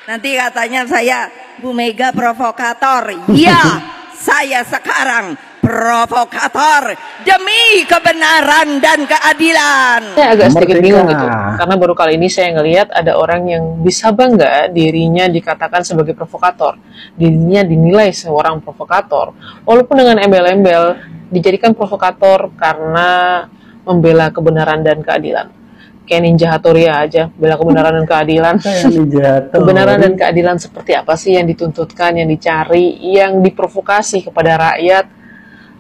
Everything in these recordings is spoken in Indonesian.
Nanti katanya saya Bu Mega provokator. Ya, saya sekarang provokator demi kebenaran dan keadilan. Saya agak sedikit bingung gitu, karena baru kali ini saya ngelihat ada orang yang bisa bangga dirinya dikatakan sebagai provokator, dirinya dinilai seorang provokator, walaupun dengan embel-embel dijadikan provokator karena membela kebenaran dan keadilan. Kayak Ninja Hattori aja, bela kebenaran dan keadilan. Kebenaran dan keadilan seperti apa sih yang dituntutkan, yang dicari, yang diprovokasi kepada rakyat?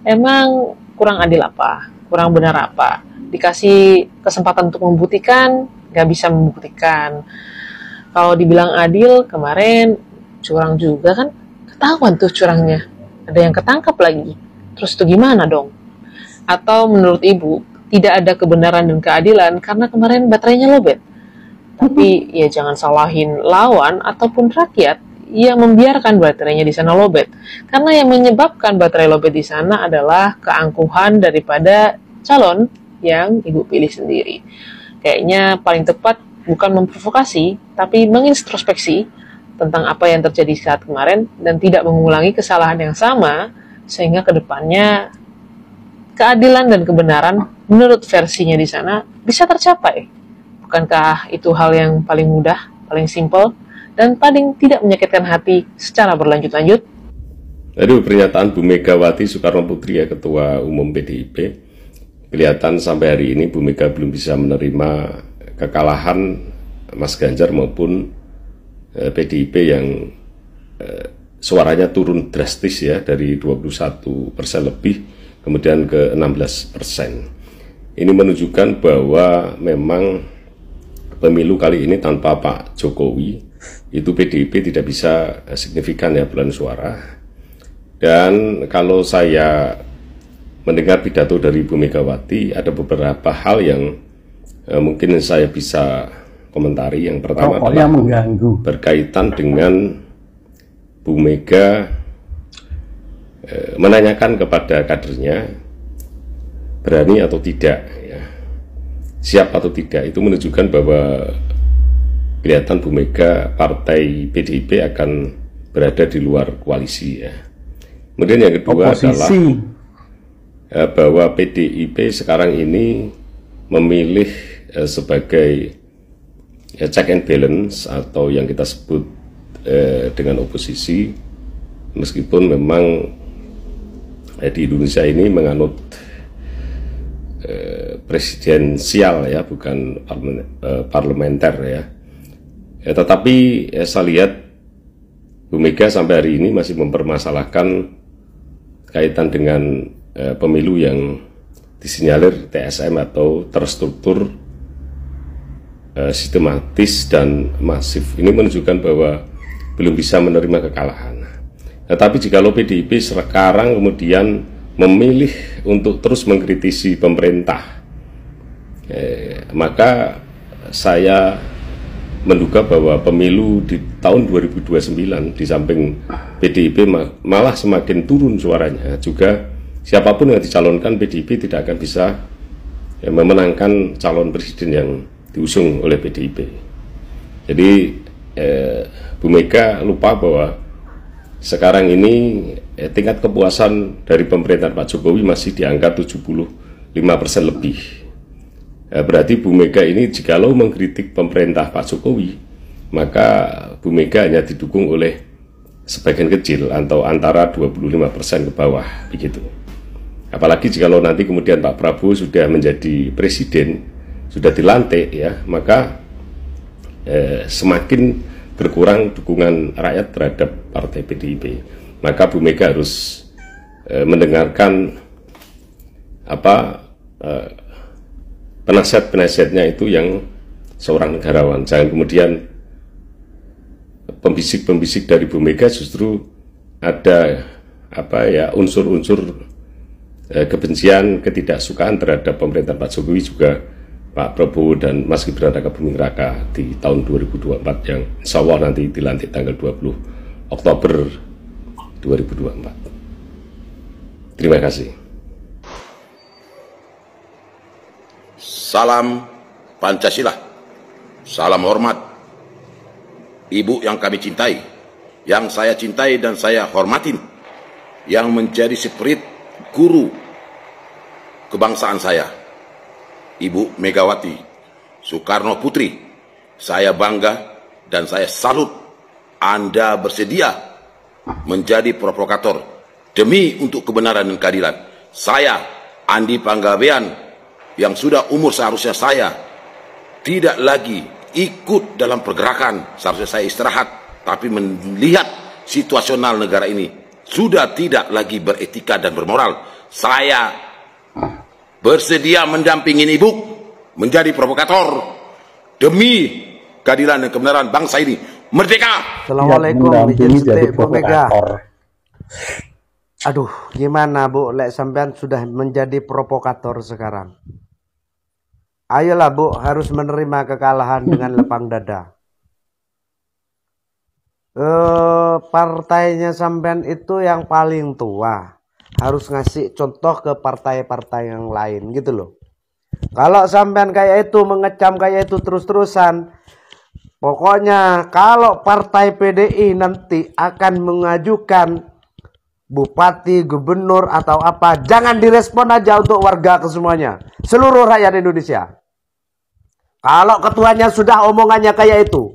Emang kurang adil apa? Kurang benar apa? Dikasih kesempatan untuk membuktikan, nggak bisa membuktikan. Kalau dibilang adil, kemarin curang juga kan? Ketahuan tuh curangnya. Ada yang ketangkap lagi. Terus itu gimana dong? Atau menurut Ibu, tidak ada kebenaran dan keadilan karena kemarin baterainya lowbat? Tapi ya jangan salahin lawan ataupun rakyat yang membiarkan baterainya di sana lowbat. Karena yang menyebabkan baterai lowbat di sana adalah keangkuhan daripada calon yang Ibu pilih sendiri. Kayaknya paling tepat bukan memprovokasi, tapi mengintrospeksi tentang apa yang terjadi saat kemarin dan tidak mengulangi kesalahan yang sama, sehingga kedepannya keadilan dan kebenaran menurut versinya di sana bisa tercapai. Bukankah itu hal yang paling mudah, paling simpel, dan paling tidak menyakitkan hati secara berlanjut-lanjut? Aduh, pernyataan Bu Megawati Soekarno Putri ya, Ketua Umum PDIP, kelihatan sampai hari ini Bu Mega belum bisa menerima kekalahan Mas Ganjar maupun PDIP yang suaranya turun drastis ya, dari 21% lebih kemudian ke 16%. Ini menunjukkan bahwa memang pemilu kali ini tanpa Pak Jokowi itu PDIP tidak bisa signifikan ya perolehan suara. Dan kalau saya mendengar pidato dari Bu Megawati, ada beberapa hal yang mungkin saya bisa komentari. Yang pertama adalah berkaitan dengan Bu Mega menanyakan kepada kadernya berani atau tidak ya, siap atau tidak. Itu menunjukkan bahwa kelihatan Bu Mega, partai PDIP akan berada di luar koalisi ya. Kemudian yang kedua adalah bahwa PDIP sekarang ini memilih sebagai check and balance atau yang kita sebut dengan oposisi, meskipun memang di Indonesia ini menganut presidensial ya, bukan parlementer ya. Tetapi saya lihat Bu Mega sampai hari ini masih mempermasalahkan kaitan dengan pemilu yang disinyalir TSM atau terstruktur, sistematis dan masif. Ini menunjukkan bahwa belum bisa menerima kekalahan. Tetapi jikalau PDIP sekarang kemudian memilih untuk terus mengkritisi pemerintah, maka saya menduga bahwa pemilu di tahun 2029 di samping PDIP malah semakin turun suaranya, juga siapapun yang dicalonkan PDIP tidak akan bisa memenangkan calon presiden yang diusung oleh PDIP. Jadi Bu Mega lupa bahwa sekarang ini tingkat kepuasan dari pemerintahan Pak Jokowi masih di angka 75% lebih. Berarti Bu Mega ini jikalau mengkritik pemerintah Pak Jokowi, maka Bu Mega hanya didukung oleh sebagian kecil atau antara 25% ke bawah begitu. Apalagi jikalau nanti kemudian Pak Prabowo sudah menjadi presiden, sudah dilantik ya, maka semakin berkurang dukungan rakyat terhadap partai PDIP. Maka Bu Mega harus mendengarkan penasihat-penasihatnya itu yang seorang negarawan. Jangan kemudian pembisik-pembisik dari Bu Mega justru ada unsur-unsur kebencian, ketidaksukaan terhadap pemerintahan Pak Jokowi, juga Pak Prabowo dan Mas Gibran Rakabuming Raka di tahun 2024 yang insya Allah nanti dilantik tanggal 20 Oktober 2024. Terima kasih. Salam Pancasila, salam hormat, Ibu yang kami cintai, yang saya cintai dan saya hormatin, yang menjadi spirit guru kebangsaan saya, Ibu Megawati Soekarno Putri. Saya bangga dan saya salut Anda bersedia menjadi provokator demi untuk kebenaran dan keadilan. Saya, Andi Panggabean, yang sudah umur seharusnya saya tidak lagi ikut dalam pergerakan, seharusnya saya istirahat, tapi melihat situasional negara ini sudah tidak lagi beretika dan bermoral, saya bersedia mendampingi Ibu menjadi provokator demi keadilan dan kebenaran bangsa ini merdeka. Assalamualaikum, jadi provokator. Aduh, gimana Bu, lek sampean sudah menjadi provokator sekarang? Ayolah Bu, harus menerima kekalahan dengan lapang dada. Partainya sampean itu yang paling tua, harus ngasih contoh ke partai-partai yang lain gitu loh. Kalau sampean kayak itu, mengecam kayak itu terus-terusan, pokoknya kalau partai PDI nanti akan mengajukan bupati, gubernur atau apa, jangan direspon aja untuk warga kesemuanya, seluruh rakyat Indonesia. Kalau ketuanya sudah omongannya kayak itu,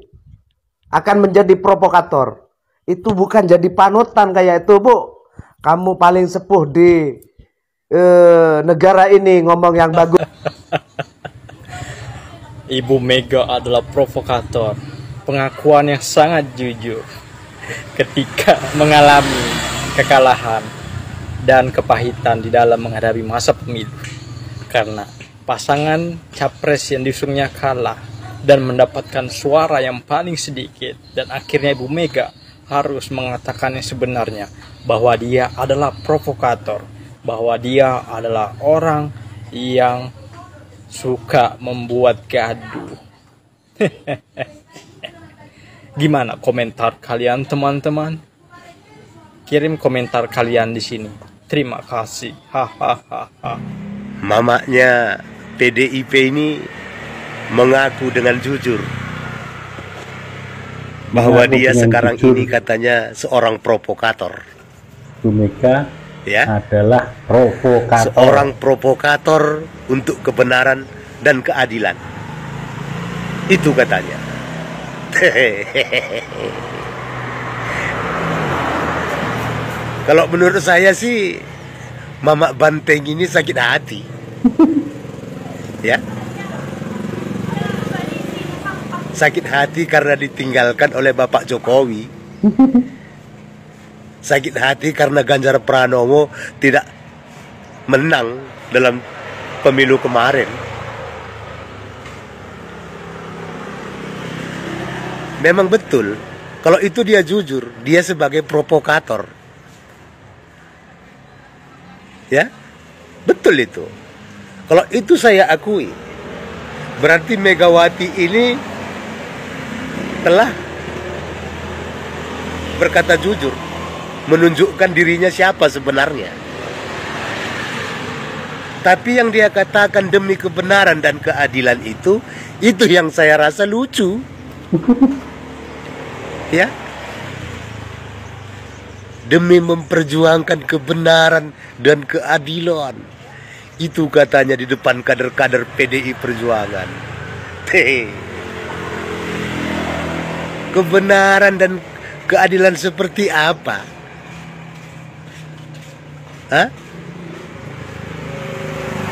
akan menjadi provokator. Itu bukan jadi panutan kayak itu, Bu. Kamu paling sepuh di negara ini ngomong yang bagus. Ibu Mega adalah provokator, pengakuan yang sangat jujur ketika mengalami kekalahan dan kepahitan di dalam menghadapi masa pemilu, karena pasangan capres yang diusungnya kalah dan mendapatkan suara yang paling sedikit, dan akhirnya Ibu Mega harus mengatakan yang sebenarnya, bahwa dia adalah provokator, bahwa dia adalah orang yang suka membuat gaduh. Gimana komentar kalian teman-teman? Kirim komentar kalian di sini. Terima kasih. Hahaha. Mamanya PDIP ini mengaku dengan jujur bahwa dia sekarang ini katanya seorang provokator. Bu Mega Ya, adalah provokator. seorang provokator untuk kebenaran dan keadilan. Itu katanya. Kalau menurut saya sih Mama Banteng ini sakit hati. Ya. Sakit hati karena ditinggalkan oleh Bapak Jokowi. Sakit hati karena Ganjar Pranowo tidak menang dalam pemilu kemarin. Memang betul, kalau itu dia jujur, dia sebagai provokator. Ya, betul itu. Kalau itu saya akui, berarti Megawati ini telah berkata jujur, menunjukkan dirinya siapa sebenarnya. Tapi yang dia katakan demi kebenaran dan keadilan itu yang saya rasa lucu. Ya, demi memperjuangkan kebenaran dan keadilan, itu katanya di depan kader-kader PDI Perjuangan. Kebenaran dan keadilan seperti apa? Hah?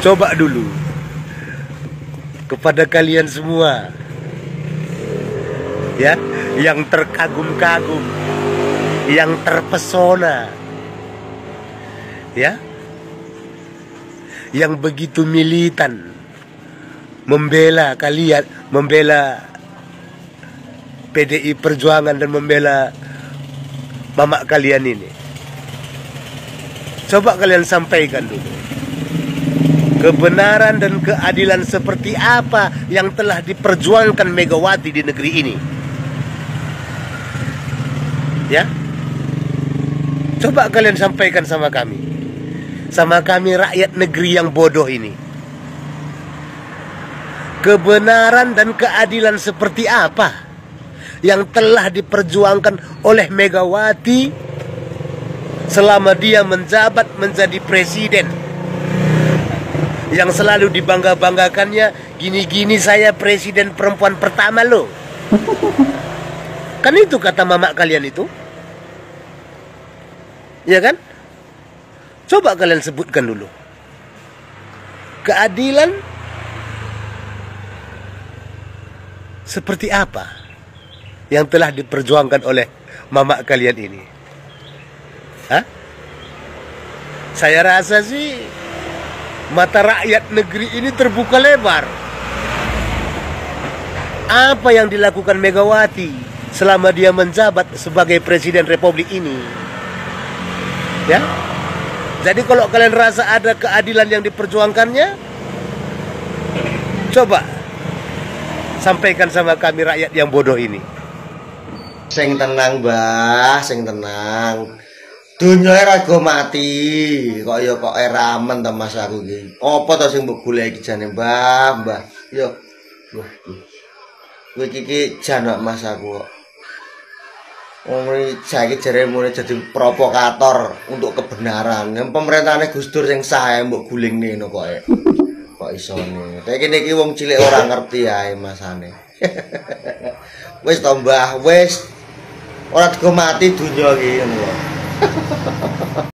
Coba dulu kepada kalian semua, ya, yang terkagum-kagum, yang terpesona, ya, yang begitu militan membela kalian, membela PDI Perjuangan dan membela mama kalian ini. Coba kalian sampaikan dulu, kebenaran dan keadilan seperti apa yang telah diperjuangkan Megawati di negeri ini. Ya, coba kalian sampaikan sama kami rakyat negeri yang bodoh ini. Kebenaran dan keadilan seperti apa yang telah diperjuangkan oleh Megawati selama dia menjabat menjadi presiden. Yang selalu dibangga-banggakannya, gini-gini saya presiden perempuan pertama loh. Kan itu kata mama kalian itu. Ya kan? Coba kalian sebutkan dulu. Keadilan seperti apa yang telah diperjuangkan oleh mama kalian ini? Hah? Saya rasa sih mata rakyat negeri ini terbuka lebar. Apa yang dilakukan Megawati selama dia menjabat sebagai Presiden Republik ini? Ya? Jadi kalau kalian rasa ada keadilan yang diperjuangkannya, coba sampaikan sama kami rakyat yang bodoh ini. Sing tenang, Mbah, sing tenang. Dunya raga mati, kok ramen ta Mas aku iki. Apa to sing mbok golek iki jane, Mbah? Yo. Kowe iki jan Mas aku kok. Wong saiki jare mulai jadi provokator untuk kebenaran. Yang pemerintahane Gus Dur sing sah mbok gulingne ngono kok. Kok isone. Tapi kene iki wong cilik ora ngerti ae masane. Wis to Mbah, wis. Ora digo mati dunya iki ngono kok.